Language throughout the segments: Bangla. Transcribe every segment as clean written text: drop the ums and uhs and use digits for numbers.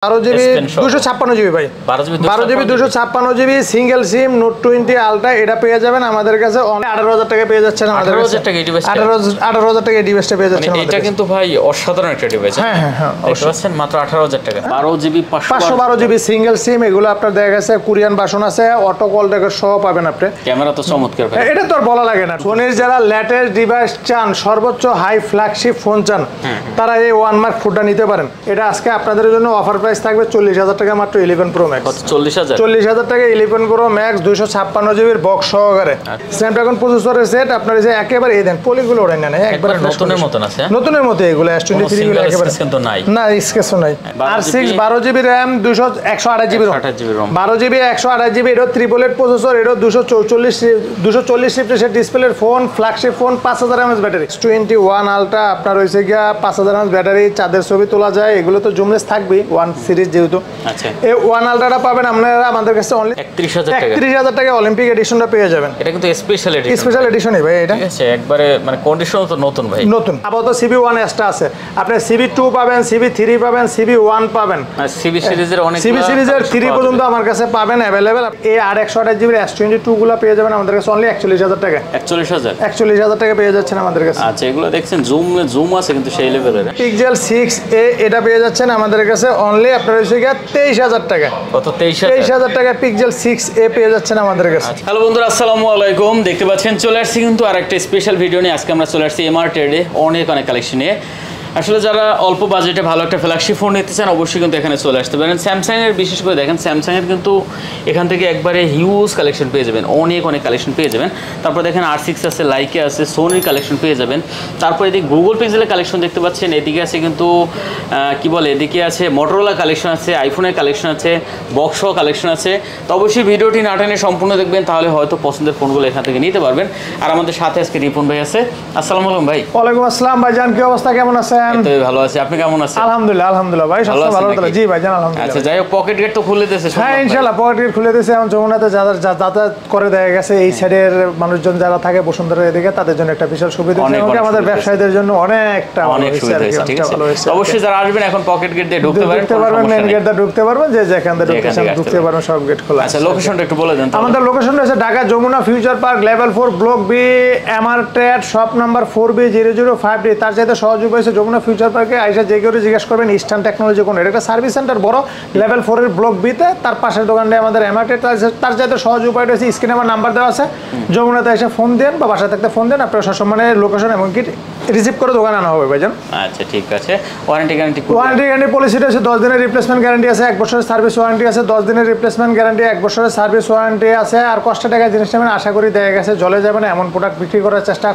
12GB 256GB ভাই 12GB 256GB সিঙ্গেল সিম নোট 20 আলট্রা এটা পেয়ে যাবেন আমাদের কাছে 18000 টাকা পেয়ে যাচ্ছেন আমাদের কাছে 18000 টাকা এই ডিভাইসটা 18000 টাকা এই ডিভাইসটা পেয়ে যাচ্ছেন এটা কিন্তু ভাই অসাধারণ একটা ডিভাইস হ্যাঁ অবশ্যই মাত্র 18000 টাকা 12GB 512GB সিঙ্গেল সিম এগুলো আপনার দেখা গেছে কোরিয়ান ভার্সন আছে অটো কল ডেকে সহ পাবেন আপনি ক্যামেরা তো চমৎকার ভাই এটা তো আর বলা লাগে না সোনির যারা লেটেস্ট ডিভাইস চান সর্বোচ্চ হাই ফ্ল্যাগশিপ ফোন চান তারা এই ওয়ান মার্ক ফোনটা নিতে পারেন এটা আজকে আপনাদের জন্য অফার প্রাইস থাকবে 40000 টাকা মাত্র 11 প্রো ম্যাক্স 40000 টাকা 11 প্রো ম্যাক্স 256GB এর বক্স সহকারে স্ন্যাপড্রাগন প্রসেসরের সেট আপনার এই যে একেবারে এই দেন পলিগুলো ওড়াই না একবারে নতুনের মতন আছে নতুনের মতো এগুলো S23 গুলো একেবারে কিন্তু নাই না স্কেচও নাই R6 12GB RAM 128GB ROM 12GB 128GB এর ট্রিপলেট প্রসেসর এর 240 রিফ্রেশ ডিসপ্লের phone flagship phone 5000 mAh battery S21 ultra আপনার হইছে গিয়া 5000 mAh ব্যাটারি চাঁদের ছবি তোলা যায় এগুলো তো জুমলেস থাকবে ওয়ান সিরিজ যেহেতু আচ্ছা এই ওয়ান আলট্রাটা পাবেন আপনারা আমাদের কাছে অনলি 31000 টাকা অলিম্পিক এডিশনটা পেয়ে যাবেন এটা কিন্তু স্পেশাল এডিশনই ভাই এটা ঠিক আছে একবারে মানে কন্ডিশন তো নতুন ভাই নতুন আপাতত CB1 এক্সট্রা আছে আপনি CB2 পাবেন CB3 পাবেন CB1 পাবেন আর CB সিরিজের অনেক CB সিরিজের 3 পর্যন্ত আমার কাছে পাবেন अवेलेबल এই আর 128GB S22 গুলো পেয়ে যাবেন আমাদের কাছে অনলি 41000 টাকা 41000 টাকা পেয়ে যাচ্ছেন আমাদের কাছে আচ্ছা এগুলো দেখছেন জুম আছে কিন্তু সেই লেভেলের Pixel 6a এটা পেয়ে যাচ্ছেন আমাদের কাছে অনলি আপনার হইছে গিয়া 23000 টাকা কত 23000 টাকা Pixel 6a পেয়ে যাচ্ছেন আমাদের কাছে হ্যালো বন্ধুরা আসসালামু আলাইকুম দেখতে পাচ্ছেন চলে আসছি কিন্তু আরেকটা স্পেশাল ভিডিও নিয়ে আজকে আমরা চলে আসছি এমআর ট্রেডে অনেক কালেকশন নিয়ে আসলে যারা অল্প বাজেটে ভালো একটা ফ্ল্যাগশিপ ফোন নিতে চান অবশ্যই কিন্তু এখানে চলে আসতে পারেন স্যামসাং এর বিশেষ করে দেখেন স্যামসাং এর কিন্তু এখান থেকে একবারে হিউজ কালেকশন পেয়ে যাবেন অনেক কালেকশন পেয়ে যাবেন তারপর দেখেন R6 আছে লাইকে আছে সোনির কালেকশন পেয়ে যাবেন তারপর এদিকে গুগল পিক্সেলের কালেকশন দেখতে পাচ্ছেন এদিকে আছে কিন্তু কি বলে এদিকে আছে মোটরোলা কালেকশন আছে আইফোনের কালেকশন আছে বক্স কালেকশন আছে তো অবশ্যই ভিডিওটি না টেনে সম্পূর্ণ দেখবেন তাহলে হয়তো পছন্দের ফোনগুলো এখান থেকে নিতে পারবেন আর আমাদের সাথে আজকে রিপন ভাই আছে আসসালামু আলাইকুম ভাই ওয়ালাইকুম আসসালাম ভাইজান কি অবস্থা কেমন আছেন তো ভালো আছি আপনি কেমন আছেন আলহামদুলিল্লাহ ভাই সব ভালো আছেন জি ভাইজান আলহামদুলিল্লাহ আচ্ছা যাই হোক পকেট গেট তো খুলে দিয়েছে হ্যাঁ ইনশাআল্লাহ পকেট গেট খুলে দিয়েছে এখন যমুনাতে যাতায়াত করে দেয়া গেছে এই সাইডের মানুষজন যারা থাকে বসুন্ধরার এদিকে তাদের জন্য একটা বিশাল সুবিধা এবং আমাদের ব্যবসায়ীদের জন্য অনেক সুবিধা হয়েছে ঠিক আছে অবশ্যই যারা আসবেন এখন পকেট গেট দিয়ে ঢুকতে পারবেন মেইন গেট দিয়ে ঢুকতে পারবেন যে যেখান দিয়ে ঢুকতে পারবেন সব গেট খোলা আচ্ছা লোকেশনটা একটু বলে দেন আমাদের লোকেশন রয়েছে Dhaka Jamuna Future Park level 4 block B MR trade shop number 4B005D তার সাথে সহযোগী হয়েছে যমুনা ফিউচার পার্কে আইসা যে কেউ জিজ্ঞেস করবেন ইস্টার্ন টেকনোলজি কোন এটা একটা সার্ভিস সেন্টার বড় লেভেল 4 এর ব্লক বি তে তার পাশের দোকানটা আমাদের এমআর ট্রেড তার সাথে সহযোগী উপায় রয়েছে স্ক্রিনে আমার নাম্বার দেওয়া আছে যমুনাতে এসে ফোন দেন বা বাসা থাকতে ফোন দেন আপনারা সসম্মানে লোকেশন এবং কি রিসিভ করে দোকানে আনা হবে ভাইজান আচ্ছা ঠিক আছে ওয়ারেন্টি গ্যারান্টি পলিসিটা আছে 10 দিনের রিপ্লেসমেন্ট গ্যারান্টি আছে 1 বছরের সার্ভিস ওয়ারেন্টি আছে 10 দিনের রিপ্লেসমেন্ট গ্যারান্টি 1 বছরের সার্ভিস ওয়ারেন্টি আছে আর কষ্ট টাকা জিনিস নেবেন আশা করি দেখা গেছে জলে যাবে না এমন প্রোডাক্ট বিক্রি করার চেষ্টা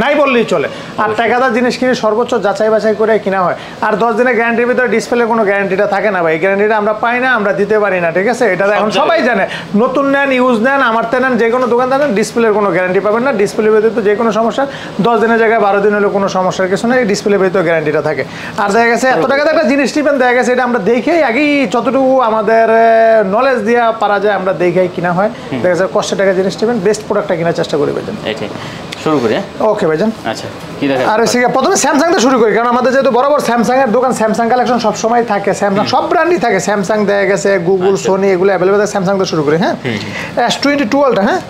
নাই বললেই চলে আর টাকাদার জিনিস কিনে সর্বোচ্চ যাচাই বাছাই করে কিনা হয় আর 10 দিনের গ্যারান্টির ভিতরে ডিসপ্লে কোনো গ্যারান্টিটা থাকে না ভাই গ্যারান্টিটা আমরা পাই না আমরা দিতে পারি না ঠিক আছে এটা এখন সবাই জানে নতুন নেন ইউজ নেন আমার তে নেন যে কোনো দোকানদার নেন ডিসপ্লের কোনো গ্যারান্টি পাবেন না ডিসপ্লের ভিতরে তো যে কোনো সমস্যা 10 দিনের জায়গায় 12 দিন হলে কোনো সমস্যার কিছু নেই ডিসপ্লের ভিতরে গ্যারান্টিটা থাকে আর দেখা গেছে এত টাকাতে একটা জিনিস নেবেন দেখা গেছে এটা আমরা দেখেই আগেই যতটুকু আমাদের নলেজ দিয়ে পারা যায় আমরা দেখেই কিনা হয় দেখা যাচ্ছে কষ্ট টাকা জিনিস নেবেন বেস্ট প্রোডাক্টটা কেনার চেষ্টা করি ভাইজান শুরু করি ওকে ভাইজান আচ্ছা কি দেখা আর প্রথমে স্যামসাং দিয়ে শুরু করি কারণ আমাদের যেহেতু বরাবর স্যামসাং এর দোকান স্যামসাং কালেকশন সব সময় থাকে স্যামসাং সব ব্র্যান্ডই থাকে স্যামসাং দেখা গেছে গুগল সোনি এগুলো अवेलेबल স্যামসাং দিয়ে শুরু করি হ্যাঁ S22 আলট্রা হ্যাঁ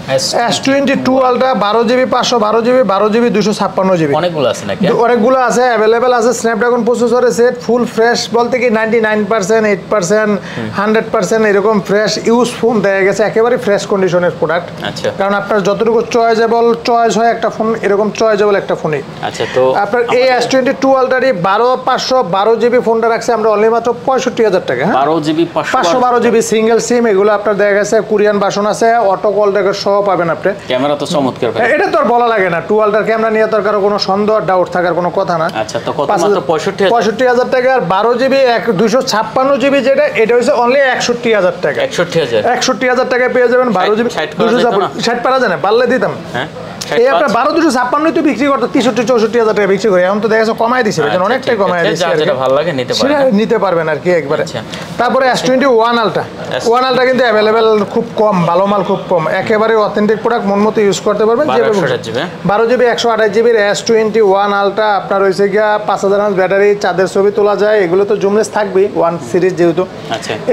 S22 ultra 12GB 512GB 12GB 256GB অনেকগুলো আছে নাকি অনেকগুলো আছে अवेलेबल আছে স্ন্যাপড্রাগন প্রসেসরের সেট ফুল ফ্রেশ বলতে কি 99% 8% 100% এরকম ফ্রেশ ইউজ ফোন দেখা গেছে একেবারে ফ্রেশ কন্ডিশনের প্রোডাক্ট আচ্ছা কারণ আপনার যতটুকু চয়েস হয় একটা ফোন এরকম চয়েসেবল একটা ফোনই আচ্ছা তো আপনার এই S22 আলট্রারি 12512GB ফোনটা রাখছে আমরা অনলি মাত্র 65000 টাকা 12GB 512GB সিঙ্গেল সিম এগুলো আপনার দেখা গেছে কোরিয়ান ভার্সন আছে অটো কল ডেকে সহ পাবেন আপনি ক্যামেরা তো চমৎকার ভাই এটা তো আর বলা লাগে না 2 আলট্রার ক্যামেরা নিয়ে তার কোনো সন্দেহ ডাউট থাকার কোনো কথা না আচ্ছা তো কত মাত্র 65000 টাকা আর 12GB 256GB যেটা এটা হইছে অনলি 61000 টাকা 61000 টাকা পেয়ে যাবেন 12GB 260 পারা জানে পারলে দিতাম হ্যাঁ এই আপনার 12,256 তো বিক্রি করতে 63-64,000 টাকা বিক্রি করে, এখন তো দেখা যাচ্ছে কমায় দিছে, অনেকটাই কমায় দিছে, যেটা ভালো লাগে নিতে পারবেন আর কি একবারে। তারপরে S21 আলট্রা, ওয়ান আলট্রা কিন্তু অ্যাভেলেবেল খুব কম, ভালো মাল খুব কম, একেবারে অথেন্টিক প্রোডাক্ট, মন মতো ইউজ করতে পারবেন। 12GB 128GB S21 আলট্রা আপনার হয়েছে গিয়া 5000 mAh ব্যাটারি, চাঁদের ছবি তোলা যায়, এগুলো তো জুমলেস থাকবেই ওয়ান সিরিজ যেহেতু।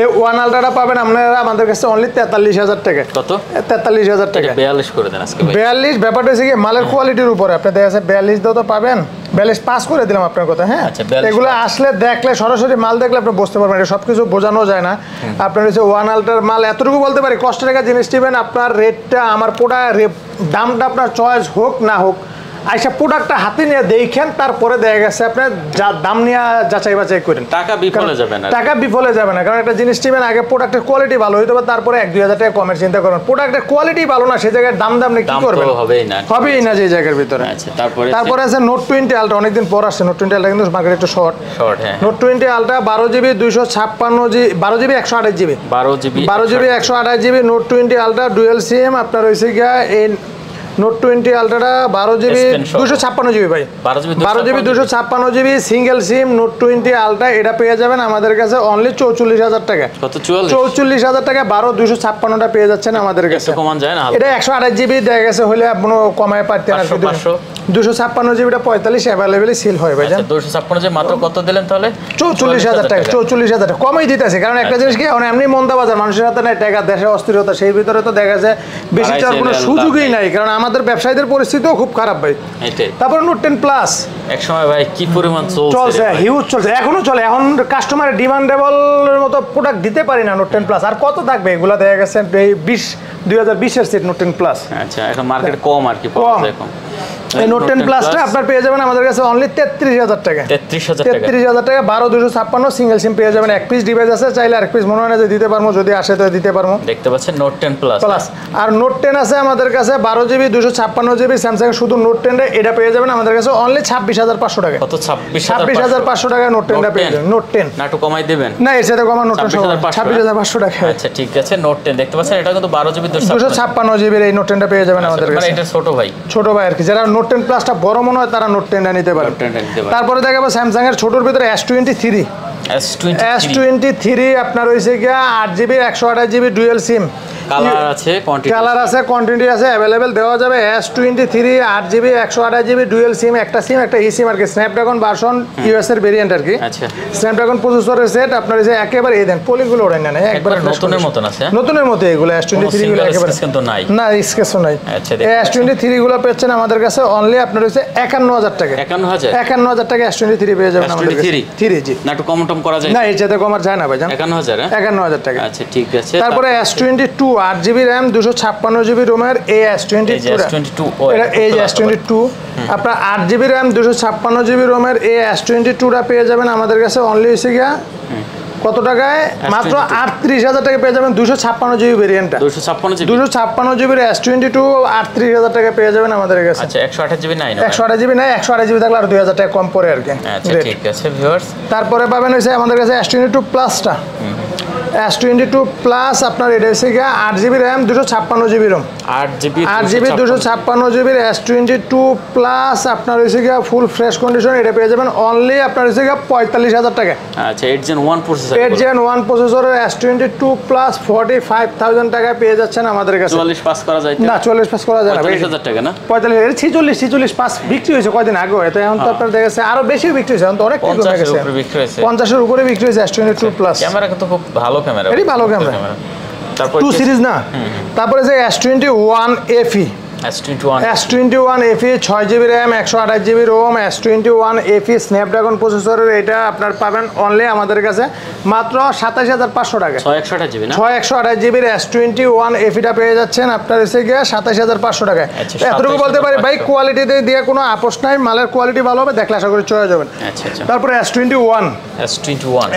এই ওয়ান আলট্রাটা পাবেন আপনারা আমাদের কাছে অনলি 43,000 টাকা। কত? 43,000 টাকা। 42 করে দেন আজকে ভাই। 42 ব্যাপারটা হচ্ছে কি মালের কোয়ালিটির উপরে, আপনি দেখা যাচ্ছে 42 দাও তো পাবেন, 42 পাস করে দিলাম আপনার কথা। হ্যাঁ, এগুলো আসলে দেখলে সরাসরি মাল দেখলে আপনি বুঝতে পারবেন, এটা সবকিছু বোঝানো যায় না। আপনার হচ্ছে ওয়ান আলট্রার মাল এতটুকু বলতে পারি, কষ্ট টাকা জিনিস নেবেন, আপনার রেটটা আমার দামটা আপনার চয়েস হোক না হোক, আইসা প্রোডাক্টটা হাতে নিয়ে দেখেন, তারপরে দেখা গেছে আপনার যা দাম নিয়ে যাচাই বাছাই করেন, টাকা বিফলে যাবে না। কারণ একটা জিনিস নেবেন, আগে প্রোডাক্টের কোয়ালিটি ভালো হইতে হবে, তারপরে 1-2 হাজার টাকা কমের চিন্তা করবেন। প্রোডাক্টের কোয়ালিটি ভালো না, সেই জায়গায় দাম নিয়ে কি করবেন? হবেই না যে জায়গার ভিতরে। তারপরে আছে নোট 20 আলট্রা, অনেকদিন পর আসছে নোট 20 আলট্রা, কিন্তু মার্কেট একটু short. Note 20 ultra 12GB 256GB 12GB 128GB 12GB 128GB note 20 ultra dual sim আপনার হয়েছে গিয়া এই নোট 20 আলট্রাটা 12GB 256GB ভাই, 12GB 256GB সিঙ্গেল সিম নোট 20 আলট্রা, এটা পেয়ে যাবেন আমাদের কাছে অনলি 44,000 টাকা। কত? 44,000 টাকা 12,256টা পেয়ে যাচ্ছেন আমাদের কাছে। কমান যায় না, এটা 128GB দেখা গেছে হলে আপনি কমায় পারতেন আর কি। 256GBটা 45 অ্যাভেলেবল সিল হয় ভাই। 256GB মাত্র কত দিলেন তাহলে? 44,000 টাকা। 44,000 টাকা কমই দিতেছে, কারণ একটা জিনিস কি এমনি মন্দা বাজার, মানুষের হাতে নাই টাকা, দেশে অস্থিরতা, সেই ভিতরে তো দেখা যায় বেশি চার কোনো সুযোগই নাই, কারণ আমাদের ব্যবসায়ীদের পরিস্থিতিও খুব খারাপ ভাই। তারপর নোট 10 প্লাস এক সময় ভাই কি পরিমাণ চলছে, হিউজ চলছে, এখনো চলে। এখন কাস্টমারের ডিমান্ডেবলের মতো প্রোডাক্ট দিতে পারি না নোট 10 প্লাস, আর কত থাকবে? এগুলা দেখা গেছে 2020 এর সেট নোট 10 প্লাস। আচ্ছা, এখন মার্কেট কম আর কি, পাওয়া যায় কম। এই নোট 10 প্লাসটা আপনার পেয়ে যাবেন আমাদের কাছে অনলি 33,000 টাকা। 33,000 টাকা 12,256 সিঙ্গেল সিম পেয়ে যাবেন। এক পিস ডিভাইস আছে, চাইলে আরেক পিস মনে হয় না যে দিতে পারবো, যদি আসে তো দিতে পারবো। দেখতে পাচ্ছেন নোট 10 প্লাস। আর নোট 10 আছে আমাদের কাছে 12GB 256GB স্যামসাং শুধু নোট 10 এটা পেয়ে যাবেন আমাদের কাছে অনলি 26,500 টাকা। কত? 26,500 টাকা নোট 10টা পেয়ে যাবেন। নোট 10 না একটু কমাই দিবেন? না, এর সাথে কমা নোট 26,500 টাকা। আচ্ছা ঠিক আছে, নোট 10 দেখতে পাচ্ছেন, এটা কিন্তু 12GB 256GB এই নোট 10টা পেয়ে যাবেন আমাদের কাছে। মানে এটা ছোট ভাই আর কি, যারা নোট 10 প্লাসটা বড় মনে হয় তারা নোট 10টা নিতে পারে। তারপরে দেখাবো স্যামসাং এর ছোটর ভিতরে S23 আপনার হইছে গিয়া 8GB 128GB dual SIM, colour আছে, কোয়ান্টিটি আছে, অ্যাভেলেবেল দেওয়া যাবে। S23 8GB 128GB dual SIM, একটা সিম একটা ই সিম আর কি, স্ন্যাপড্রাগন ভার্সন ইউএস এর ভেরিয়েন্ট আর কি। আচ্ছা, স্ন্যাপড্রাগন প্রসেসরের সেট আপনার হইছে একেবারে এই দেন পলিগুলো ওড়াই না, একবারে নতুনের মতন আছে, নতুনের মতো এগুলো S23 গুলো একেবারে কিন্তু নাই, না স্কেচও নাই। আচ্ছা, S23 গুলো পেয়েছেন আমাদের কাছে অনলি আপনার হইছে 51,000 টাকা। 51,000 টাকা S23 পেয়ে যাবেন আমাদের কাছে। 3 জি না, একটু কম টম করা যায় না, এর সাথে কমার যায় না ভাইজান। 51,000 টাকা। আচ্ছা ঠিক আছে। তারপরে S22 8GB RAM 256GB রোমের এই S22 এই S22 আপনার 8GB RAM 256GB রোমের এই S22টা পেয়ে যাবেন আমাদের কাছে অনলি হইছে গিয়া কত টাকায়? মাত্র 38,000 টাকা পেয়ে যাবেন 256GB ভেরিয়েন্টটা। 256GB S22 38,000 টাকা পেয়ে যাবেন আমাদের কাছে। আচ্ছা 128GB নাই, 128GB নাই, 128GB থাকলে আর 2,000 টাকা কম পড়ে আর কি। আচ্ছা ঠিক আছে ভিউয়ার্স। তারপরে পাবেন হইছে আমাদের কাছে S22 প্লাসটা। S22 প্লাস আপনার এটা হচ্ছে গিয়া 8GB RAM 256GB Rome, 8GB 256GB S22 plus আপনার হচ্ছে গিয়া ফুল ফ্রেশ কন্ডিশন, এটা পেয়ে যাবেন অনলি আপনার হচ্ছে গিয়া 45,000 টাকা। আচ্ছা 8Gen 1 প্রসেসরের S22 প্লাস 45,000 টাকা পেয়ে যাচ্ছেন আমাদের কাছে। 44 পাস করা যায় না? 44 পাস করা যায় না, 45,000 টাকা না, 46 পাস বিক্রি হয়েছে কয়দিন আগে, এটা এখন তো আপনার দেখেছে আরো বেশি বিক্রি হয়েছে, এখন তো অনেক কমে গেছে, 50-এর উপরে বিক্রি হয়েছে S22 প্লাস। ক্যামেরা কিন্তু খুব ভালো ক্যামেরা, এটাই ভালো ক্যামেরা। তারপর 2 সিরিজ না, তারপরে যে S21 FE S21 FE 6GB RAM 128GB ROM S21 FE Snapdragon প্রসেসরের, এটা আপনার পাবেন অনলি আমাদের কাছে মাত্র 27,500 টাকা। 128GB S21 FEটা পেয়ে যাচ্ছেন আপনার এসে গিয়ে 27,500 টাকায়। এতটুকু বলতে পারি ভাই, কোয়ালিটিতে দিয়ে কোনো আপোষ নাই, মালের কোয়ালিটি ভালো হবে, দেখলে আশা করি চলে যাবেন। তারপরে S21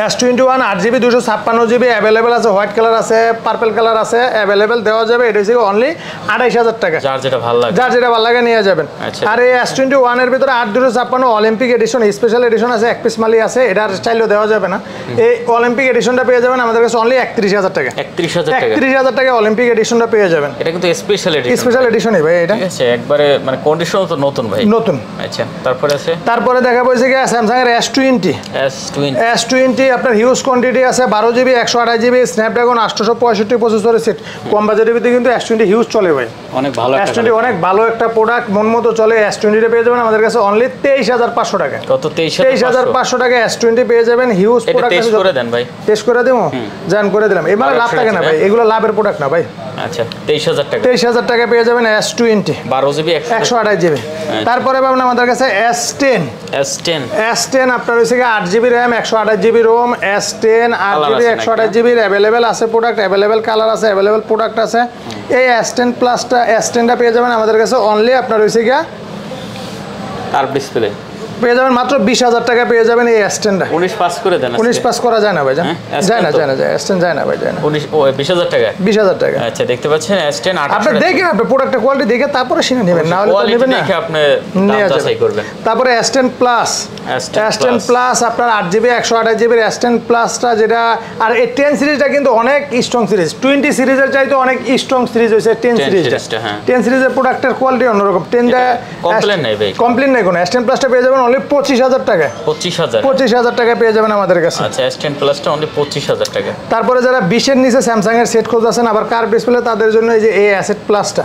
8GB 256GB অ্যাভেলেবেল আছে, হোয়াইট কালার আছে, পার্পল কালার আছে, অ্যাভেলেবেল দেওয়া যাবে। এটা হচ্ছে অনলি 28,000 টাকা। যেটা ভালো লাগে, যার যেটা ভালো লাগে নিয়ে যাবেন। আর এই S21 এর ভিতরে 8-256 অলিম্পিক এডিশন স্পেশাল এডিশন আছে, এক পিস মালি আছে, এটার চাইলেও দেওয়া যাবে না। এই অলিম্পিক এডিশনটা পেয়ে যাবেন আমাদের কাছে অনলি 31,000 টাকা। 31,000 টাকা অলিম্পিক এডিশনটা পেয়ে যাবেন। এটা কিন্তু স্পেশাল এডিশন, স্পেশাল এডিশনই ভাই এটা, ঠিক আছে, একবারে মানে কন্ডিশন তো নতুন ভাই, নতুন। আচ্ছা তারপরে আছে, তারপরে দেখা বলছে কি স্যামসাং এর S20 আপনার হিউজ কোয়ান্টিটি আছে, 12 জিবি 128 জিবি স্ন্যাপড্রাগন 865 প্রসেসরের সেট। কম বাজেটের ভিতরে কিন্তু S20 হিউজ চলে ভাই, অনেক ভালো একটা S20 অনেক ভালো একটা প্রোডাক্ট, মন মতো চলে। S20 টা পেয়ে যাবেন আমাদের কাছে অনলি 23,500 টাকা। কত? 23,500 টাকা S20 পেয়ে যাবেন। হিউজ প্রোডাক্ট টেস্ট করে দেন ভাই, টেস্ট করে দেবো, জান করে দিলাম। এবারে লাভ থাকে না ভাই, এগুলো লাভের প্রোডাক্ট না ভাই। আচ্ছা 23,000 টাকা, 23,000 টাকা পেয়ে যাবেন S20 12 জিবি 128 জিবি। তারপরে পাবেন আমাদের কাছে S10 আপনার হচ্ছে 8 GB RAM 128 GB ROM. S10 8 GB 128 জিবির অ্যাভেলেবেল আছে প্রোডাক্ট, অ্যাভেলেবেল কালার আছে, অ্যাভেলেবেল প্রোডাক্ট আছে। এই S10 প্লাসটা S10টা পেয়ে যাবেন আমাদের কাছে অনলি আপনার হচ্ছে গিয়া আর ডিসপ্লে পেয়ে যাবেন মাত্র 20,000 টাকা পেয়ে যাবেন এই S10টা। 19 পাস করে দেন। 19 পাস করা যায় না ভাই, যায় না S10 যায় না ভাই, যায় না। 20,000 টাকা, 20,000 টাকা। আচ্ছা দেখতে পাচ্ছেন S10 আপনি দেখেন, আপনি প্রোডাক্টের কোয়ালিটি দেখে তারপরে সিনে নেবেন, না হলে তো নেবেন না, দেখে আপনি দাম যাচাই করবেন। তারপরে S10 প্লাস আপনার 8 জিবি 128 জিবির S10 প্লাসটা যেটা, আর এই 10 সিরিজটা কিন্তু অনেক স্ট্রং সিরিজ, 20 সিরিজের চাইতে অনেক স্ট্রং সিরিজ হয়েছে 10 সিরিজটা। 10 সিরিজের প্রোডাক্টের কোয়ালিটি অন্যরকম। 10টা কমপ্লেন নাই ভাই, কমপ্লেন নাই কোনো। S10 প্লাসটা পেয়ে যাবেন অনলি 25,000 টাকা। 25,000 টাকা পেয়ে যাবেন আমাদের কাছে। আচ্ছা S10 প্লাসটা অনলি 25,000 টাকা। তারপরে যারা 20 এর নিচে স্যামসাং এর সেট খুঁজছেন আবার কার ডিসপ্লে, তাদের জন্য এই যে এই অ্যাসেট প্লাসটা,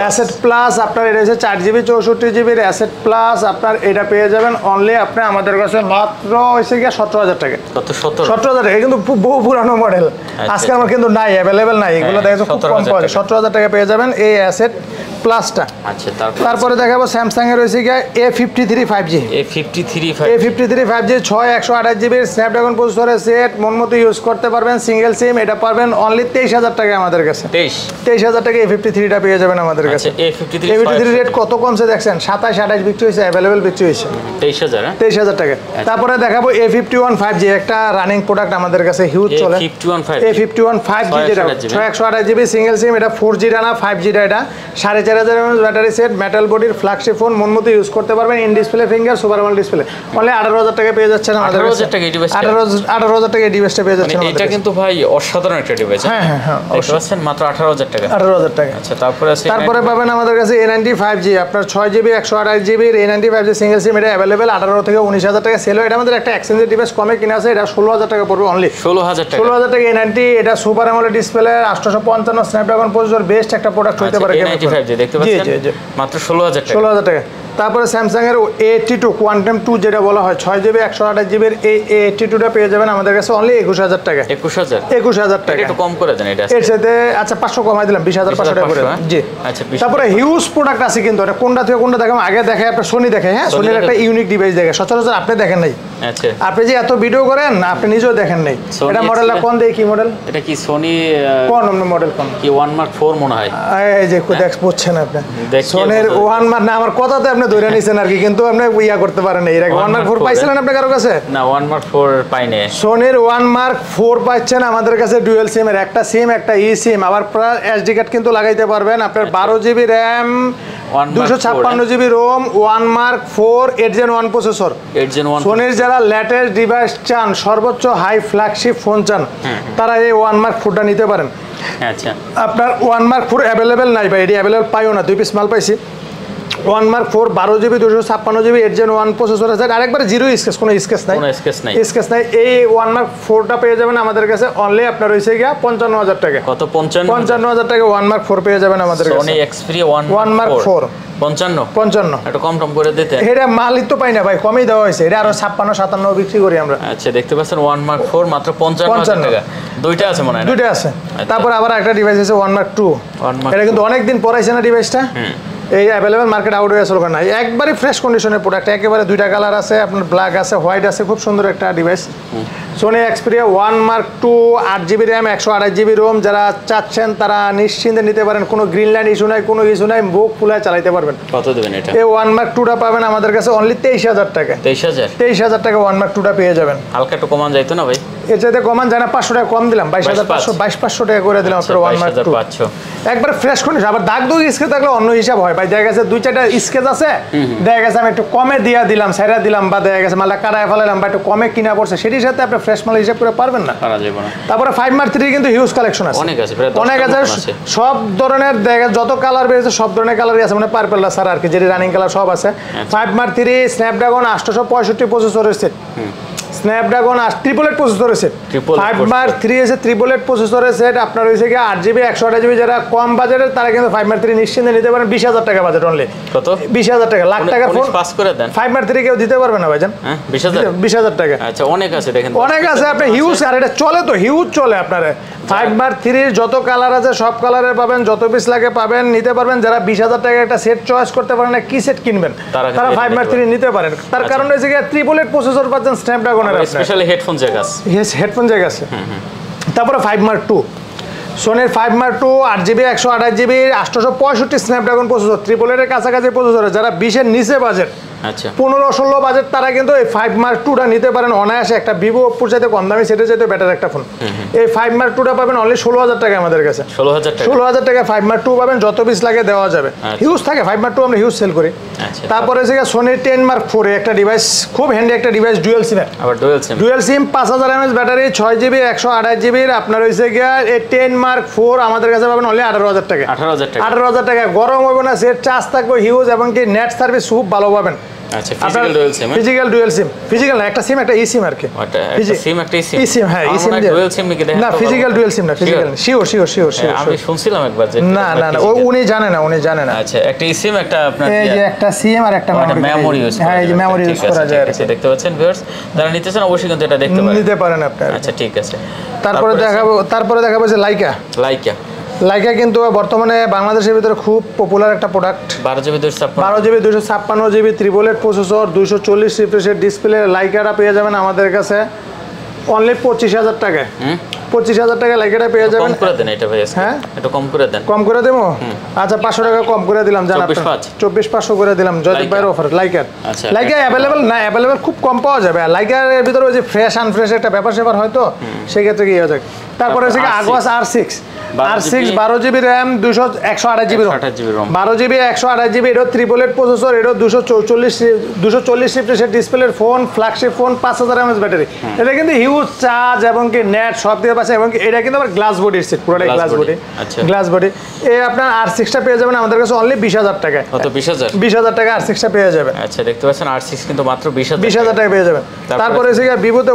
অ্যাসেট প্লাস আপনার এটা হচ্ছে 4 জিবি 64 জিবির অ্যাসেট প্লাস। আপনার এটা পেয়ে যাবেন অনলি আপনি আমাদের কাছে মাত্র হচ্ছে গিয়ে 17,000 টাকা। কত? 17,000 টাকা। কিন্তু বহু পুরানো মডেল, আজকে আমার কিন্তু নাই, অ্যাভেলেবেল নাই, এগুলো দেখা যাচ্ছে খুব কম পাওয়া যায়। 17,000 টাকা পেয়ে যাবেন এই অ্যাসেট প্লাসটা। আচ্ছা তারপরে দেখাবো স্যামসাং এর রয়েছে গিয়ে A53 5G। A53 5G 6 128 জিবির স্ন্যাপড্রাগন প্রসেসরের সেট, মন মতো ইউজ করতে পারবেন, সিঙ্গেল সিম। এটা পারবেন অনলি 23,000 টাকা আমাদের কাছে। 23,000 টাকা A53টা পেয়ে যাবেন আমাদের কাছে। A53 রেট কত কমছে দেখছেন, 27 28 বিক্রি হয়েছে, অ্যাভেলেবেল বিক্রি হয়েছে 23,000 টাকা। তারপরে দেখাবো A51 5G, একটা রানিং প্রোডাক্ট আমাদের কাছে, হিউজ চলে। A51 5G যেটা 6 128 জিবি সিঙ্গেল সিম, এটা 4G টা না 5G টা। এটা 4,500 mAh ব্যাটারি সেট, মেটাল বডির ফ্ল্যাগশিপ ফোন, মন মতো ইউজ করতে পারবেন। In display finger, super AMOLED display. Only 18,000 টাকা পেয়ে যাচ্ছেন আমাদের কাছে। 18,000 টাকা এই ডিভাইসটা পেয়ে যাচ্ছেন। এটা কিন্তু ভাই অসাধারণ একটা ডিভাইস। হ্যাঁ দেখতে পাচ্ছেন মাত্র 18,000 টাকা। 18,000 টাকা। আচ্ছা তারপরে পাবেন আমাদের কাছে A90 5G, আপনার 6 জিবি 128 জিবির A90 5G সিঙ্গেল সিম। এটা অ্যাভেলেবেল 18 থেকে 19,000 টাকা সেল হয়। এটা আমাদের একটা এক্সচেঞ্জের ডিভাইস কমে কিনা আছে, এটা 16,000 টাকা পড়বে অনলি। 16,000 টাকা A90। এটা super AMOLED display, 855 Snapdragon processor, best একটা প্রোডাক্ট হতে পারে। A90 5G দেখতে পাচ্ছেন মাত্র 16,000 টাকা। 16,000 টাকা। তারপরে স্যামসাং এর A82 কোয়ান্টাম 2 যেটা বলা হয়, 6 জিবি 128 জিবির এই A82টা পেয়ে যাবেন আমাদের কাছে অনলি 21,000 টাকা। 21,000 টাকা। একটু কম করে দেন এটা। এর সাথে আচ্ছা 500 কমাই দিলাম, 20,500 টাকা করে। জি আচ্ছা। তারপরে হিউজ প্রোডাক্ট আছে কিন্তু, এটা কোনটা থেকে কোনটা দেখাম আগে দেখাই। আপনার সোনি দেখে, হ্যাঁ সোনির একটা ইউনিক ডিভাইস দেখে, সচরাচর আপনি দেখেন নাই। আচ্ছা আপনি যে এত ভিডিও করেন আপনি নিজেও দেখেন নাই। এটা মডেলটা কোন দেই, কি মডেল এটা? কি সোনি কোন মডেল কোন? কি 1 Mark 4 মনে হয়। এই যে দেখ বুঝছেন আপনি, সোনির 1 Mark না, আমার কথাতে আপনি ধরে নিছেন আর কি, কিন্তু আপনি ইয়া করতে পারেন না। এর আগে 1 Mark 4 পাইছিলেন আপনি কারো কাছে? না 1 Mark 4 পাই নাই। সোনির 1 Mark 4 পাচ্ছেন আমাদের কাছে ডুয়াল সিমের, একটা সিম একটা ই সিম, আবার প্লাস এসডি কার্ড কিন্তু লাগাইতে পারবেন। আপনার 12 GB RAM 256 GB ROM, 1 Mark 4 8 Gen 1 processor. সোনির যারা লেটেস্ট ডিভাইস চান, সর্বোচ্চ হাই ফ্ল্যাগশিপ ফোন চান, তারা এই 1 Mark 4টা নিতে পারেন। আচ্ছা আপনার 1 Mark 4 অ্যাভেলেবেল নাই ভাই, এটি অ্যাভেলেবেল পাইও না, 2 পিস মাল পাইছি। 1 Mark 4 12 GB 256 GB 8 Gen 1 processor আছে, আরেকবার জিরো স্কেচ, কোনো স্কেচ নাই। এই 1 Mark 4টা পেয়ে যাবেন আমাদের কাছে অনলি আপনার হইছে গিয়া 55,000 টাকা। কত? 55,000 টাকা 1 Mark 4 পেয়ে যাবেন আমাদের কাছে। Sony Xperia 1 Mark 4 55 একটু কম করে দিতে। এটা মালই তো পাই না ভাই, কমই দেওয়া হয়েছে, এটা আরো 56 57 বিক্রি করি আমরা। আচ্ছা দেখতে পাচ্ছেন 1 Mark 4 মাত্র 55,000 টাকা। দুইটা আছে মনে হয়। দুইটা আছে। তারপর আবার একটা ডিভাইস আছে 1 Mark 2। এটা কিন্তু অনেক দিন পর আইছে না ডিভাইসটা। এই অ্যাভেলেবেল মার্কেট আউট হয়ে আসলে না, একবারই ফ্রেশ কন্ডিশনের প্রোডাক্ট, একেবারে দুইটা কালার আছে, আপনার ব্ল্যাক আছে, হোয়াইট আছে, খুব সুন্দর একটা device. Sony Xperia 1 Mark 2 8 GB RAM 128 GB ROM, যারা চাচ্ছেন তারা নিশ্চিন্তে নিতে পারেন, কোনো গ্রিন লাইন ইস্যু নাই, কোনো ইস্যু নাই, বুক ফুলায় চালাইতে পারবেন। কত দেবেন এটা? এই 1 Mark 2টা পাবেন আমাদের কাছে অনলি 23,000 টাকা। 23,000 টাকা 1 Mark 2টা পেয়ে যাবেন। হালকা একটু কমান যাইতো না ভাই? এর চাইতে কমান যায় না, 500 টাকা কম দিলাম, 22,500 টাকা করে দিলাম আপনার 1 মার্ক 2 একবার ফ্রেশ কন্ডিশন। আবার দাগ দুগ স্কেচ থাকলে অন্য হিসাব হয় ভাই, দেখা গেছে 2-4টা স্কেচ আছে, দেখা গেছে আমি একটু কমে দিয়া দিলাম, সাইরা দিলাম, বা দেখা গেছে মালটা কাটায় ফেলাইলাম বা একটু কমে কিনা পড়ছে, সেটির সাথে আপনি ফ্রেশ মাল হিসাব করে পারবেন না, পারা যাবে না। তারপরে 5 মার্ক 3 কিন্তু হিউজ কালেকশন আছে, অনেক আছে, প্রায় অনেক 10টা আছে, মতন আছে। সব ধরনের দেখা যত কালার বেরিয়েছে সব ধরনের কালারই আছে, মানে পার্পল স্যার আর কি, যেটি রানিং কালার সব আছে। 5 মার্ক 3 স্ন্যাপড্রাগন 865 প্রসেসরের সেট, স্ন্যাপড্রাগন 888 প্রসেসরের সেট, 5 মার্ক 3 এসে 888 প্রসেসরের সেট আপনার হয়েছে কি 8GB 128GB, যারা কম বাজেটের তারা কিন্তু 5 মার্ক 3 নিশ্চিন্তে নিতে পারেন, 20,000 টাকা বাজেট অনলি। কত? 20,000 টাকা, লাখ টাকার ফোন পাস করে দেন। 5 মার্ক 3 কেউ দিতে পারবে না ভাইজান। 20,000 টাকা। আচ্ছা, অনেক আছে দেখেন, অনেক আছে, আপনি হিউজ, আর এটা চলে তো হিউজ চলে আপনার। 5 মার্ক 3 যত কালার আছে সব কালারের পাবেন, যত পিস লাগে পাবেন, নিতে পারবেন। যারা 20,000 টাকা একটা সেট চয়েস করতে পারেন না, কি সেট কিনবেন, তারা 5 মার্ক 3 নিতে পারেন। তার কারণ হচ্ছে কি 888 প্রসেসর পাচ্ছেন স্ন্যাপড্রাগনের, স্পেশালি হেডফোন জায়গা আছে, হেডফোন জায়গা আছে। তারপরে 5 mark 2 সোনির 5 mark 2 8GB 128GB 865 Snapdragon processor, 888 এর কাছাকাছি প্রসেসর। যারা 20 এর নিচে বাজেট, আচ্ছা 15-16 বাজেট, তারা কিন্তু এই 5 মার্ক 2টা নিতে পারেন অনায়াসে। একটা ভিভো ওপ্পোর চাইতে কম দামি সেটের চাইতে বেটার একটা ফোন। এই 5 মার্ক 2টা পাবেন অনলি 16,000 টাকা আমাদের কাছে। 16,000 টাকা 5 মার্ক 2 পাবেন, যত পিস লাগে দেওয়া যাবে। হিউজ থাকে 5 মার্ক 2, আমরা হিউজ সেল করি। তারপরে হচ্ছে সোনির 10 মার্ক 4 একটা ডিভাইস, খুব হ্যান্ডি একটা ডিভাইস, ডুয়াল সিম। আবার dual SIM 5000 mAh battery, 6GB 128GB আপনার হইছে গিয়া এই 10 মার্ক 4 আমাদের কাছে পাবেন অনলি 18,000 টাকা। 18,000 টাকা। গরম হবে না, সেট চার্জ থাকবে হিউজ, এবং কি নেট সার্ভিস খুব ভালো পাবেন। আচ্ছা, ফিজিক্যাল ডুয়াল সিম, ফিজিক্যাল ডুয়াল সিম, ফিজিক্যাল না, একটা সিম একটা ই সিম আর কি। একটা সিম একটা ই সিম, ই সিম, হ্যাঁ ই সিম ডুয়াল সিম কি দেখেন না, ফিজিক্যাল ডুয়াল সিম না, ফিজিক্যাল শিওর। আমি শুনছিলাম একবার যে না উনি জানে না। আচ্ছা, একটা ই সিম, একটা আপনার এই যে একটা সিম আর একটা মেমোরি ইউজ করা, হ্যাঁ এই যে মেমোরি ইউজ করা যায়। আচ্ছা, দেখতে পাচ্ছেন ভিউয়ার্স, যারা নিতে চান অবশ্যই কিন্তু এটা দেখতে পারেন, নিতে পারেন আপনারা। আচ্ছা, ঠিক আছে। তারপরে দেখাবো যে লাইকা কিন্তু বর্তমানে বাংলাদেশের ভিতরে খুব পপুলার একটা প্রোডাক্ট। 12GB 256GB 888 প্রসেসর, 240 রিফ্রেশের ডিসপ্লে। লাইকাটা পেয়ে যাবেন আমাদের কাছে অনলি 25,000 টাকায়। 25,000 টাকা লাইকাটা পেয়ে যাবেন। কম করে দেন এটা ভাই, হ্যাঁ একটু কম করে দেন। কম করে দেবো, আচ্ছা 500 টাকা কম করে দিলাম, জান 24,500 করে দিলাম, জয়দীপ ভাইয়ের অফার। লাইকা অ্যাভেলেবেল না, অ্যাভেলেবেল খুব কম পাওয়া যাবে। লাইকার ভিতরে ওই যে ফ্রেশ আনফ্রেশ একটা ব্যাপার স্যাপার হয়তো, সেক্ষেত্রে কি হয়ে যায়। তারপরে হচ্ছে আগোয়াস R6 12GB RAM, 128GB Rome, 12GB 128GB, এটা 888 প্রসেসর, এটা 240 রিফ্রেশের ডিসপ্লের phone, flagship phone, 5000 mAh battery. এটা কিন্তু হিউজ চার্জ এবং কি নেট সব দিয়ে পাচ্ছে, এবং এটা কিন্তু আবার গ্লাস বডির সেট, পুরোটাই গ্লাস বডি। এই আপনার R6টা পেয়ে যাবেন আমাদের কাছে অনলি 20,000 টাকায়। কত? 20,000 টাকা R6টা পেয়ে যাবেন। আচ্ছা, দেখতে পাচ্ছেন R6 কিন্তু মাত্র 20,000 টাকা পেয়ে যাবেন। তারপরে হচ্ছে ভিভোতে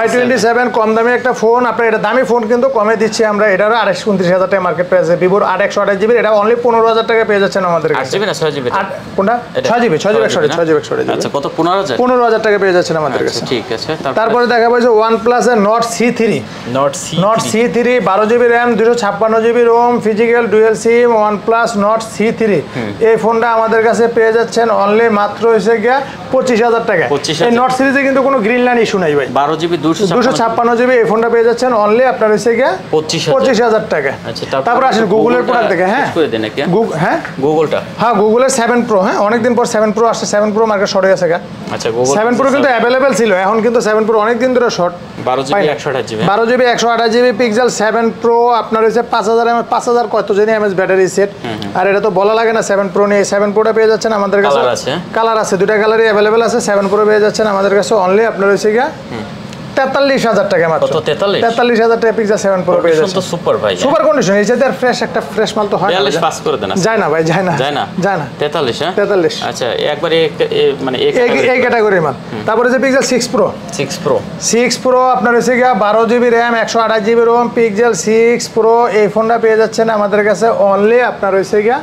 Y27 কম দামি একটা ফোন, আপনার এটা দামি ফোন কিন্তু কমে দিচ্ছি আমরা, এটারও 28-29,000 টাকা মার্কেট প্রাইস। ভিভোর 8/128GB, এটা অনলি 15,000 টাকা পেয়ে যাচ্ছেন আমাদের কাছে। 8GB না 6GB? কোনটা? 6GB 128GB। আচ্ছা, কত? 15,000 টাকা পেয়ে যাচ্ছেন আমাদের কাছে। ঠিক আছে। তারপরে দেখা পাইছে OnePlus এর Nord C3 12GB র্যাম, 256GB রোম, physical dual sim, OnePlus Nord C3। এই ফোনটা আমাদের কাছে পেয়ে যাচ্ছেন অনলি মাত্র হইছে গিয়া 25,000 টাকা। এই Nord সিরিজে কিন্তু কোনো গ্রিন লাইন ইস্যু নাই ভাই। 12GB 256GB এই ফোনটা পেয়ে যাচ্ছেন অনলি আপনার হইছে গিয়া 25,000 টাকা। আচ্ছা, তারপর আসেন গুগলের প্রোডাক্ট দেখে। হ্যাঁ করে দেন নাকি? হ্যাঁ গুগলটা, হ্যাঁ গুগলের 7 Pro। হ্যাঁ অনেকদিন পর 7 Pro আসছে, 7 Pro মার্কেট শর্ট হয়ে গেছে। আচ্ছা, গুগল 7 Pro কিন্তু অ্যাভেলেবেল ছিল, এখন কিন্তু 7 Pro অনেক দিন ধরে short. 12GB 128GB 128GB pixel 7 Pro আপনার হচ্ছে 5000 কত জানি mAh ব্যাটারি সেট। আর এটা তো বলা লাগে না 7 Pro নিয়ে। 7 Proটা পেয়ে যাচ্ছেন আমাদের কাছে, কালার আছে, দুইটা কালারই অ্যাভেলেবেল আছে। 7 Pro পেয়ে যাচ্ছেন আমাদের কাছে অনলি আপনার হচ্ছে গিয়া 43,000 টাকা মাত্র। 43,000 টাকা পিক্সেল 7 Pro পেয়ে যাচ্ছেন। তো সুপার ভাই, সুপার কন্ডিশন। এই যে আর ফ্রেশ একটা ফ্রেশ মাল তো হয় না। 42 পাস করে দেন। যায় না ভাই, যায় না 43। হ্যাঁ 43। আচ্ছা, একবারে মানে এই ক্যাটাগরির মাল। তারপরে যে পিক্সেল 6 Pro আপনার হচ্ছে গিয়া 12GB RAM, 128GB Rome, pixel 6 Pro। এই ফোনটা পেয়ে যাচ্ছেন আমাদের কাছে অনলি আপনার হচ্ছে গিয়া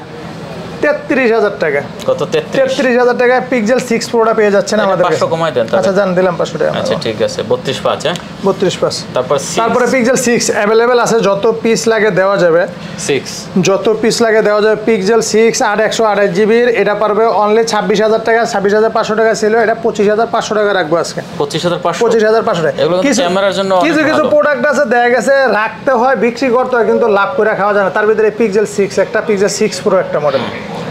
33,000 টাকা। কত? 33,000 টাকায় পিক্সেল 6 Proটা পেয়ে যাচ্ছেন আমাদের কাছে। 500 কমাই দেন। আচ্ছা জান দিলাম 500 টাকা। আচ্ছা, ঠিক আছে। 32.5। হ্যাঁ 32.5। তারপরে পিক্সেল 6 অ্যাভেলেবেল আছে, যত পিস লাগে দেওয়া যাবে। 6 যত পিস লাগে দেওয়া যাবে। পিক্সেল 6 128GB, এটা পারবে অনলি 26,000 টাকা। 26,500 টাকা ছিল, এটা 25,500 টাকা রাখবো আজকে। 25,500 টাকা। এগুলো ক্যামেরার জন্য কিছু প্রোডাক্ট আছে দেখা গেছে রাখতে হয়, বিক্রি করতে হয়, কিন্তু লাভ করে খাওয়া যায় না। তার ভিতরে পিক্সেল 6 একটা, পিক্সেল 6 Pro একটা মডেল।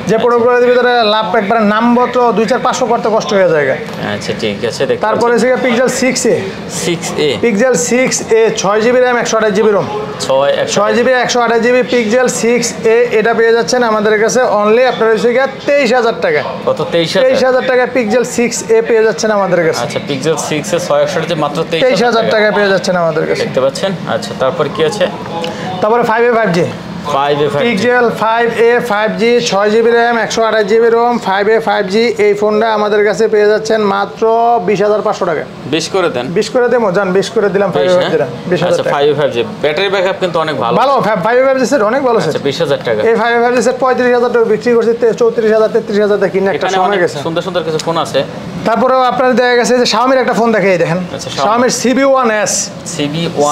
যে প্রোডাক্টগুলোর ভিতরে লাভ একবারে নামমাত্র 2-4-500 করতে কষ্ট হয়ে যায়। আচ্ছা ঠিক আছে। তারপরে হচ্ছে pixel 6a, 6a, pixel 6a 6GB RAM 128GB ROM, 6GB 128GB pixel 6a, এটা পেয়ে যাচ্ছেন আমাদের কাছে অনলি আপনার হচ্ছে 23,000 টাকা। কত? 23,000 টাকা পিক্সেল 6a পেয়ে যাচ্ছেন আমাদের কাছে। আচ্ছা পিক্সেল 6 এ 6 মাত্র 23,000 টাকা পেয়ে যাচ্ছেন আমাদের কাছে, দেখতে পাচ্ছেন। আচ্ছা তারপর কি আছে? তারপরে 5a 5G, pixel 5a 5G 6GB RAM 128GB ROM 5a 5G, এই ফোনটা আমাদের কাছে পেয়ে যাচ্ছেন মাত্র 20,500 টাকা। 20 করে দেন। 20 করে দেবো, জান 20 করে দিলাম 5a 5G। আচ্ছা 5a 5G ব্যাটারি ব্যাকআপ কিন্তু অনেক ভালো। 5a 5G সেট অনেক ভালো সেট। 20,000 টাকা। এই 5a 5G সেট 35,000 টাকা বিক্রি করছে, 34,000 33,000 টাকা কিনে একটা সময় গেছে। সুন্দর সুন্দর কিছু ফোন আছে। তারপরেও আপনার দেখা গেছে যে Xiaomi একটা ফোন দেখে দেখেন, Xiaomi CB1S,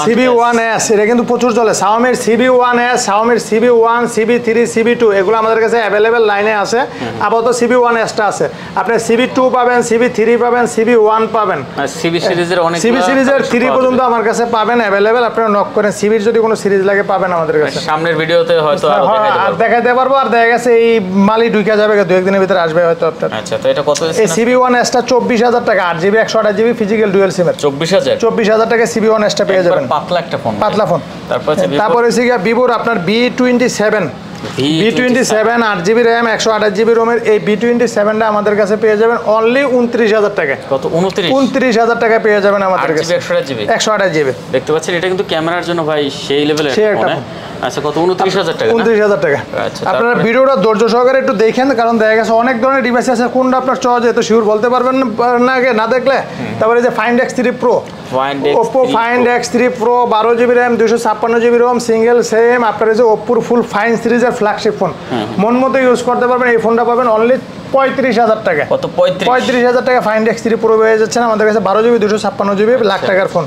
CB1S এটা কিন্তু প্রচুর চলে। Xiaomi CB1S, Xiaomi CB1, CB3, CB2 এগুলো আমাদের কাছে অ্যাভেলেবেল লাইনে আছে। আপাতত CB1S টা আছে, আপনি CB2 পাবেন, CB3 পাবেন, CB1 পাবেন। CB সিরিজের অনেক, CB সিরিজের 3 পর্যন্ত আমার কাছে পাবেন অ্যাভেলেবেল। আপনারা নক করেন, CBর যদি কোনো সিরিজ লাগে পাবেন আমাদের কাছে। সামনের ভিডিওতে হয়তো আর দেখাতে পারবো। আর দেখা গেছে এই মালই ঢুকে যাবে, 2-1 দিনের ভিতরে আসবে হয়তো আপনার। আচ্ছা তো এটা কত? এই CB1S টা 24,000 টাকা, 8GB 128GB ফিজিক্যাল ডুয়াল সিমের। 24,000 টাকা CB1S টা পেয়ে যাবেন। পাতলা একটা ফোন, পাতলা ফোন। তারপরে হচ্ছে ভিভোর আপনার B27, B27 8GB RAM 128GB ROM এর এই B27 টা আমাদের কাছে পেয়ে যাবেন অনলি 29,000 টাকা। কত? 29,000 টাকা পেয়ে যাবেন আমাদের কাছে। 128GB দেখতে পাচ্ছেন, এটা কিন্তু ক্যামেরার জন্য ভাই সেই লেভেলের ফোন। আচ্ছা কত? 29,000 টাকা। 29,000 টাকা। আচ্ছা আপনারা ভিডিওটা ধৈর্য সহকারে একটু দেখেন, কারণ দেখা গেছে অনেক ধরনের ডিভাইস আছে, কোনটা আপনার চয়েস এত শিওর বলতে পারবেন না আগে না দেখলে। তারপরে যে Find X3 Pro, Oppo Find X3 Pro 12GB RAM 256GB ROM single same আপনার যে Oppo ফুল ফাইন সিরিজের ফ্ল্যাগশিপ ফোন, মন মতো ইউজ করতে পারবেন। এই ফোনটা পাবেন অনলি 35,000 টাকা। কত? 35,000 টাকা Find X3 Pro পেয়ে যাচ্ছেন আমাদের কাছে, 12GB 256GB লাখ টাকার ফোন।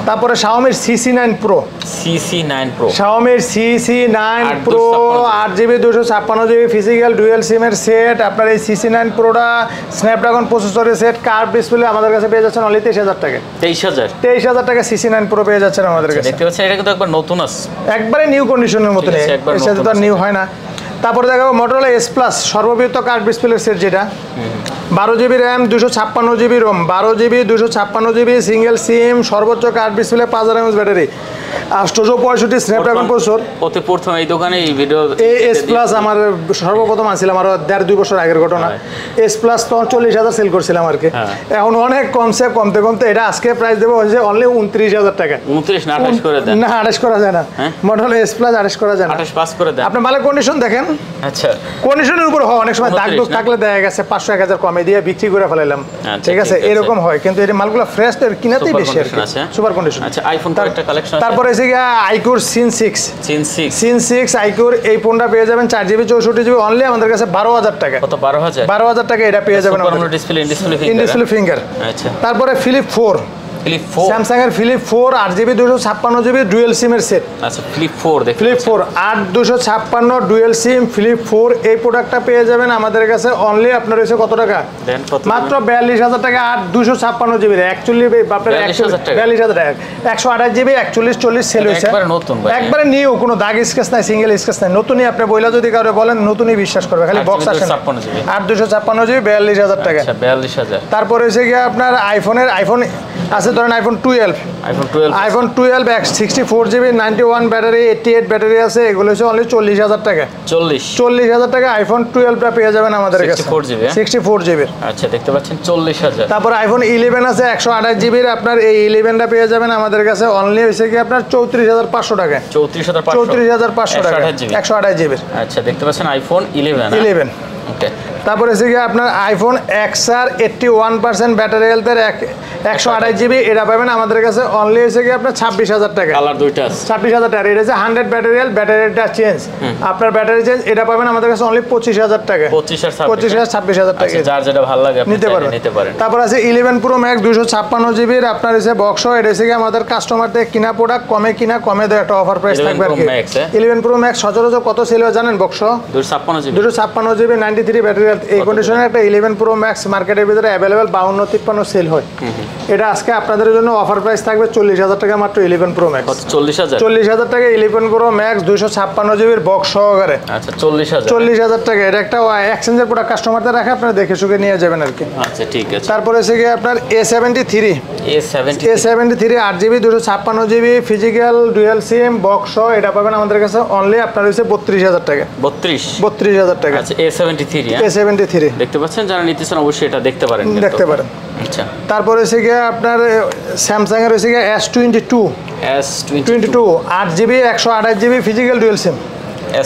তারপরে Xiaomi CC9 Pro, Xiaomi CC9 Pro 8GB 256GB physical dual সিমের সেট। আপনার এই CC9 Proটা স্ন্যাপড্রাগন প্রসেসরের সেট, কার্ভ ডিসপ্লে আমাদের কাছে পেয়ে যাচ্ছেন অনলি 23,000 টাকা। 23,000 টাকা CC9 Pro পেয়ে যাচ্ছেন আমাদের কাছে। দেখতে পাচ্ছেন এটা কিন্তু একবার নতুন আছে, একবারে নিউ কন্ডিশনের মতো, এর সাথে তো নিউ হয় না। তারপরে দেখাবো Motorola S Plus সর্ববৃহৎ কার্ভ ডিসপ্লের সেট, যেটা 12GB RAM 256GB ROM 12GB 256GB single সিম, সর্বোচ্চ curve display, 5000 mAh battery, 865 Snapdragon processor. অতি প্রথম এই দোকানে এই ভিডিও S Plus আমার সর্বপ্রথম আসছিলাম, আর 1.5-2 বছর আগের ঘটনা। S Plus তো 40,000 সেল করছিলাম আর কি। এখন অনেক কমছে, কমতে কমতে এটা আজকে প্রাইস দেবো হচ্ছে অনলি 29,000 টাকা। 29 না 28 করে দেন। না 28 করা যায় না, Motorola S Plus 28 করা যায় না, 28 পাস করে দেন। আপনি মালের কন্ডিশন দেখেন। আচ্ছা কন্ডিশনের উপর হয়, অনেক সময় দাগ দুগ থাকলে দেখা গেছে 500-1000 কমে দিয়ে বিক্রি করে ফেলাইলাম, ঠিক আছে, এরকম হয়। কিন্তু এই মালগুলো ফ্রেশ তো কিনাতেই বেশি আর কি, সুপার কন্ডিশন। আচ্ছা আইফোন তো একটা কালেকশন আছে। তারপরে এসে iQOO Sin 6 iQOO এই ফোনটা পেয়ে যাবেন 4GB 64GB অনলি আমাদের কাছে 12,000 টাকা। কত? 12,000 টাকা এটা পেয়ে যাবেন ডিসপ্লে ফিঙ্গার। আচ্ছা তারপরে Flip 4, স্যামসাং এর Flip 4 8GB 256GB ডুয়াল সিমের সেট। আচ্ছা Flip 4 দেখুন, Flip 4 8/256 ডুয়াল সিম Flip 4 এই প্রোডাক্টটা পেয়ে যাবেন আমাদের কাছে অনলি আপনার হচ্ছে কত টাকা? মাত্র 42,000 টাকা। 8/256GB অ্যাকচুয়ালি আপনার 42,000 টাকা, 128GB 41-40 সেল হয়েছে, একবারে নতুন, একবারে নিউ, কোনো দাগ স্কেচ নাই, সিঙ্গেল স্কেচ নাই, নতুনই। আপনি বইলা যদি কারো বলেন নতুনই বিশ্বাস করবে, খালি বক্স আসে না। 8/256GB 42,000 টাকা। আচ্ছা 42,000। তারপরে হচ্ছে কি আপনার আইফোন আছে, ধরেন আইফোন 12 64GB 91 ব্যাটারি 88 ব্যাটারি আছে, এগুলো হচ্ছে অনলি 40,000 টাকা। 40,000 টাকা আইফোন 12টা পেয়ে যাবেন আমাদের কাছে, 64GB। আচ্ছা দেখতে পাচ্ছেন 40,000। তারপর আইফোন 11 আছে 128GB আপনার, এই 11টা পেয়ে যাবেন আমাদের কাছে অনলি হচ্ছে কি আপনার 34,500 টাকা। 34,500 টাকা 128GB। আচ্ছা দেখতে পাচ্ছেন আইফোন 11। ওকে। তারপরে হচ্ছে কি আপনার আইফোন XR 81% ব্যাটারি হেলথের 128GB, এটা পাবেন আমাদের কাছে অনলি হচ্ছে কি আপনার 26,000 টাকা। কালার দুইটা 26,000 টাকা। এটা হচ্ছে 100 ব্যাটারি হেলথ, ব্যাটারিটা চেঞ্জ, আপনার ব্যাটারি চেঞ্জ, এটা পাবেন আমাদের কাছে অনলি 25,000 টাকা। 25,000-26,000 টাকা। যার যেটা ভালো লাগে আপনি নিতে পারেন। তারপর আছে 11 Pro Max 256GB আপনার হচ্ছে বক্স, এটা হচ্ছে কি আমাদের কাস্টমার থেকে কিনা প্রোডাক্ট, কমে দেয় একটা অফার প্রাইস থাকবে আর কি। 11 Pro Max সচরাচর কত সেল হয় জানেন? বক্স 256GB 93 ব্যাটারি এই কন্ডিশনের একটা 11 প্রো ম্যাক্স মার্কেটের ভিতরে অ্যাভেলেবেল 52-53 সেল হয়। এটা আজকে আপনাদের জন্য অফার প্রাইস থাকবে 40,000 টাকা মাত্র 11 প্রো ম্যাক্স। 40,000 টাকা 11 প্রো ম্যাক্স 256 জিবির বক্স সহকারে। আচ্ছা 40,000 টাকা। এটা একটা এক্সচেঞ্জের প্রোডাক্ট কাস্টমারদের রাখে, আপনারা দেখে শুকে নিয়ে যাবেন আর কি। আচ্ছা ঠিক আছে। তারপরে এসে গিয়ে আপনার A73 8GB 256 GB physical dual sim box, এটা পাবেন আমাদের কাছে অনলি আপনার হচ্ছে 32,000 টাকা। 32,000 টাকা। আচ্ছা A73 A73 দেখতে পাচ্ছেন, যারা নিতেছেন অবশ্যই এটা দেখতে পারেন। আচ্ছা তারপরে এসে গিয়ে আপনার স্যামসাং এর এসে গিয়ে S22 8GB 128GB physical dual sim.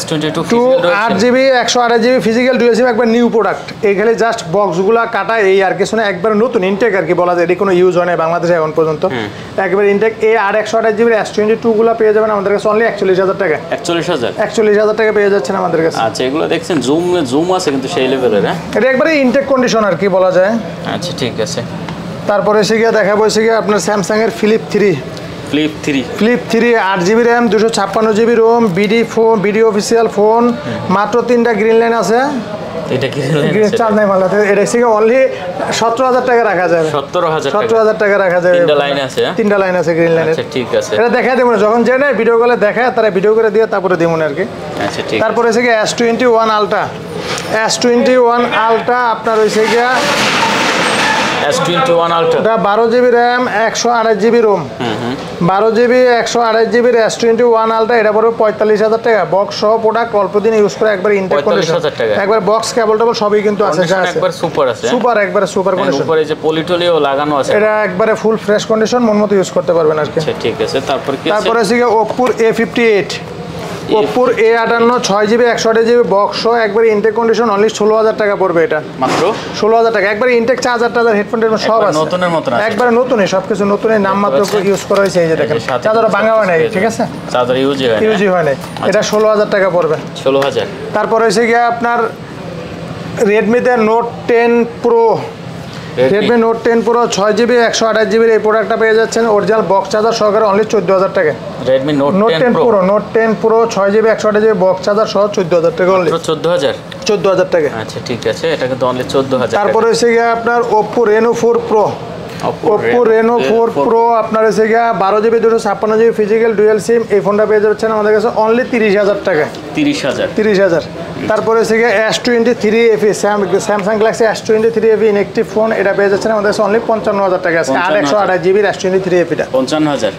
S22 8GB 128GB physical dual sim, একবার নিউ প্রোডাক্ট। এইখানে জাস্ট বক্সগুলো কাটা, এই আর কিছু না, একবার নতুন ইনটেক আর কি বলা যায়। এটি কোনো ইউজ হয় না বাংলাদেশে এখন পর্যন্ত, একবার ইনটেক। এই 128GB S22 গুলো পেয়ে যাবেন আমাদের কাছে অনলি 41,000 টাকা। 41,000 টাকা পেয়ে যাচ্ছেন আমাদের কাছে। আচ্ছা এগুলো দেখছেন জুম আছে কিন্তু সেই লেভেলের। হ্যাঁ এটা একবারে ইনটেক কন্ডিশন আর কি বলা যায়। আচ্ছা ঠিক আছে। তারপরে এসে গিয়ে দেখাবো এসে গিয়ে আপনার স্যামসাং এর Flip 3 8GB RAM 256GB ROM BD official phone, মাত্র 3টা গ্রিন লাইন আছে। এটা কি চার্জ নাই মাল, এটা থেকে অনলি 17,000 টাকা রাখা যাবে। 17,000 টাকা রাখা যাবে। 3টা লাইন আছে গ্রিন লাইনের। আচ্ছা ঠিক আছে। এটা দেখাই দেবো না, যখন যে নেয় ভিডিও কলে দেখায়, তারা ভিডিও করে দিয়ে তারপরে দেবো না আর কি। আচ্ছা ঠিক। তারপরে এসে গিয়ে S21 আলট্রা আপনার হয়েছে গিয়া S21 ultra, 12GB RAM 128GB Rome, 12GB 128GB S21 ultra. এটা পড়বে 45,000 টাকা। বক্স সহ প্রোডাক্ট, অল্প দিন ইউজ করে একবার ইনটেক কন্ডিশন, একবার বক্স কেবল টেবল সবই কিন্তু আছে। একবার সুপার আছে, একবারে সুপার কন্ডিশন। উপরে যে পলিটলিও লাগানো আছে, এটা একবারে ফুল ফ্রেশ কন্ডিশন, মন মতো ইউজ করতে পারবেন আর কি। আচ্ছা ঠিক আছে। তারপরে আছে Oppo A58 A58 6GB 128GB box সহ একবার ইনটেক কন্ডিশন অনলি 16,000 টাকা পড়বে। এটা মাত্র 16,000 টাকা। একবার ইনটেক চার্জার হেডফোন সব আছে, নতুনের মতন আছে, একবার নতুনই সবকিছু নতুনই, নাম মাত্র ইউজ করা হয়েছে। এই যে দেখেন চার্জার ভাঙা হয় নাই, ঠিক আছে, চার্জার ইউজই হয় নাই। এটা 16,000 টাকা পড়বে। 16,000। তারপরে হচ্ছে গিয়ে আপনার রেডমিতে note 10 pro, Redmi note 10 pro 6GB 128GB এই প্রোডাক্টটা পেয়ে যাচ্ছেন অরিজিনাল বক্স চার্জার সহকারে অনলি 14,000 টাকা। Redmi note 10 pro 6GB 128GB box charger সহ 14,000 টাকা অনলি। 14,000 টাকা। আচ্ছা ঠিক আছে, এটা কিন্তু অনলি 14,000। তারপরে হচ্ছে গিয়ে আপনার Oppo Reno 4 Pro, আপনার হচ্ছে গিয়া 12GB 256GB ফিজিক্যাল ডুয়াল সিম। এই ফোনটা পেয়ে যাচ্ছেন আমাদের কাছে অনলি 30,000 টাকা। 30,000। তারপরে হচ্ছে গিয়ে S23 FE Samsung Galaxy S23 FE inactive phone, এটা পেয়ে যাচ্ছেন আমাদের কাছে অনলি 55,000 টাকা আছে। 128GB S23 FE টা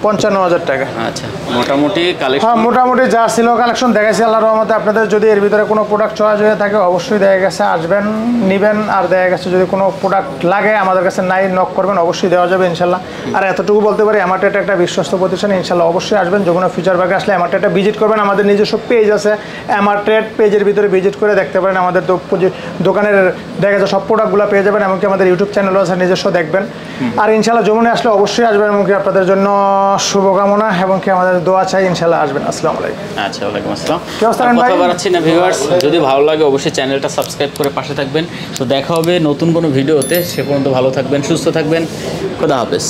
55,000 টাকা। আচ্ছা মোটামুটি কালেকশন, হ্যাঁ মোটামুটি যা ছিল কালেকশন দেখাইছি আল্লাহর রহমতে। আপনাদের যদি এর ভিতরে কোনো প্রোডাক্ট চয়েস হয়ে থাকে অবশ্যই দেখা গেছে আসবেন নিবেন, আর দেখা গেছে যদি কোনো প্রোডাক্ট লাগে আমাদের কাছে নাই নক করবেন, অবশ্যই দেওয়া যাবে ইনশাল্লাহ। আর এতটুকু বলতে পারি এমার্টেট একটা বিশ্বস্ত প্রতিষ্ঠান, ইনশাল্লাহ অবশ্যই আসবেন। যে কোনো ফিউচার ব্যাগে আসলে এমার্টেটটা ভিজিট করবেন। আমাদের নিজস্ব পেজ আছে এমার্টেট, পেজের ভিতরে ভিজিট করে দেখতে পারেন। আমাদের দোকানের দেখা যাচ্ছে সব প্রোডাক্টগুলো পেয়ে যাবেন, এমনকি আমাদের ইউটিউব চ্যানেলও আছে নিজস্ব, দেখবেন। আর ইনশাল্লাহ যমুনে আসলে অবশ্যই আসবেন, এমনকি আপনাদের জন্য শুভকামনা এবং কি আমাদের দোয়া চাই, ইনশাল্লাহ আসবেন। আসসালামু আলাইকুম। আচ্ছা ওয়ালাইকুম আসসালাম। কথা বাড়াচ্ছি না ভিউয়ার্স, যদি ভালো লাগে অবশ্যই চ্যানেলটা সাবস্ক্রাইব করে পাশে থাকবেন। তো দেখা হবে নতুন কোনো ভিডিওতে, সে পর্যন্ত ভালো থাকবেন, সুস্থ থাকবেন, খোদা হাফেজ।